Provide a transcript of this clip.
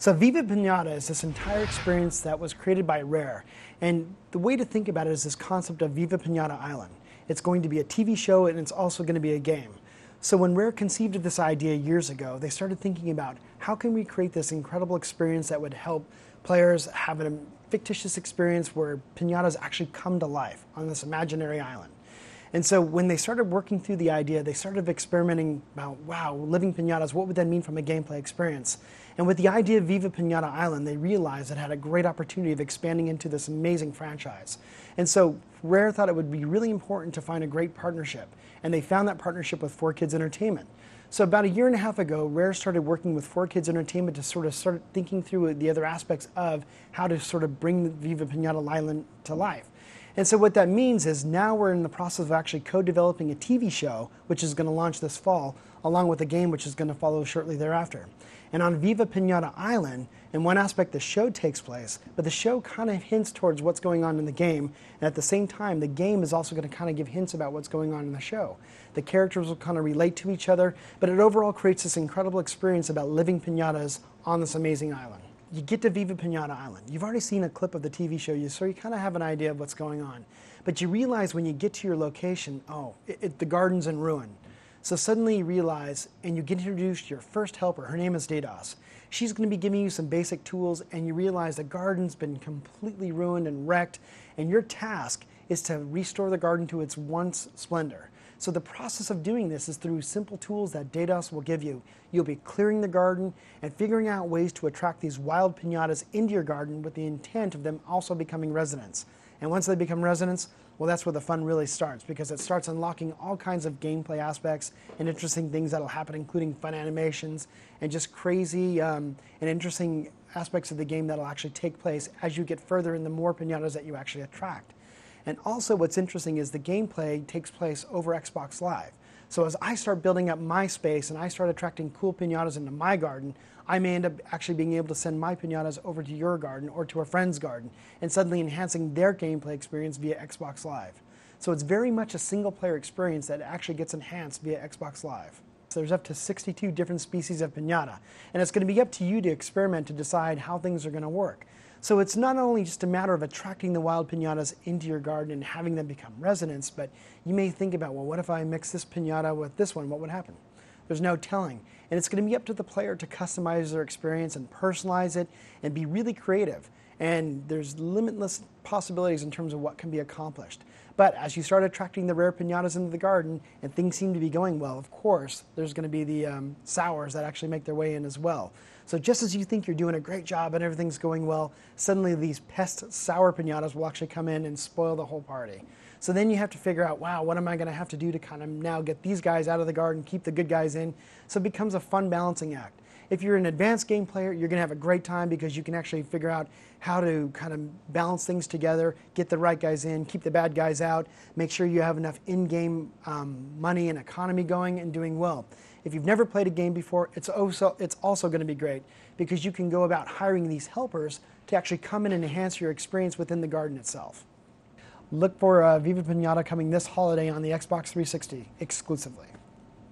So Viva Pinata is this entire experience that was created by Rare. And the way to think about it is this concept of Viva Pinata Island. It's going to be a TV show and it's also going to be a game. So when Rare conceived of this idea years ago, they started thinking about how can we create this incredible experience that would help players have a fictitious experience where pinatas actually come to life on this imaginary island. And so when they started working through the idea, they started experimenting about, wow, living pinatas, what would that mean from a gameplay experience? And with the idea of Viva Pinata Island, they realized it had a great opportunity of expanding into this amazing franchise. And so Rare thought it would be really important to find a great partnership. And they found that partnership with 4Kids Entertainment. So about a year and a half ago, Rare started working with 4Kids Entertainment to sort of start thinking through the other aspects of how to sort of bring the Viva Pinata Island to life. And so what that means is now we're in the process of actually co-developing a TV show, which is going to launch this fall, along with a game which is going to follow shortly thereafter. And on Viva Pinata Island, in one aspect the show takes place, but the show kind of hints towards what's going on in the game, and at the same time the game is also going to kind of give hints about what's going on in the show. The characters will kind of relate to each other, but it overall creates this incredible experience about living pinatas on this amazing island. You get to Viva Pinata Island. You've already seen a clip of the TV show, so you kind of have an idea of what's going on. But you realize when you get to your location, the garden's in ruin. So suddenly you realize, and you get introduced to your first helper. Her name is Dados. She's going to be giving you some basic tools, and you realize the garden's been completely ruined and wrecked, and your task is to restore the garden to its once splendor. So the process of doing this is through simple tools that Dados will give you. You'll be clearing the garden and figuring out ways to attract these wild pinatas into your garden with the intent of them also becoming residents. And once they become residents, well, that's where the fun really starts, because it starts unlocking all kinds of gameplay aspects and interesting things that'll happen, including fun animations and just crazy and interesting aspects of the game that'll actually take place as you get further in the more pinatas that you actually attract. And also what's interesting is the gameplay takes place over Xbox Live. So as I start building up my space and I start attracting cool pinatas into my garden, I may end up actually being able to send my pinatas over to your garden or to a friend's garden and suddenly enhancing their gameplay experience via Xbox Live. So it's very much a single player experience that actually gets enhanced via Xbox Live. So there's up to 62 different species of pinata, and it's going to be up to you to experiment to decide how things are going to work. So it's not only just a matter of attracting the wild pinatas into your garden and having them become residents, but you may think about, well, what if I mix this pinata with this one? What would happen? There's no telling. And it's going to be up to the player to customize their experience and personalize it and be really creative. And there's limitless possibilities in terms of what can be accomplished. But as you start attracting the rare pinatas into the garden and things seem to be going well, of course, there's going to be the sours that actually make their way in as well. So just as you think you're doing a great job and everything's going well, suddenly these pest sour pinatas will actually come in and spoil the whole party. So then you have to figure out, wow, what am I going to have to do to kind of now get these guys out of the garden, keep the good guys in? So it becomes a fun balancing act. If you're an advanced game player, you're going to have a great time because you can actually figure out how to kind of balance things together, get the right guys in, keep the bad guys out, make sure you have enough in-game money and economy going and doing well. If you've never played a game before, it's also going to be great because you can go about hiring these helpers to actually come in and enhance your experience within the garden itself. Look for Viva Pinata coming this holiday on the Xbox 360 exclusively.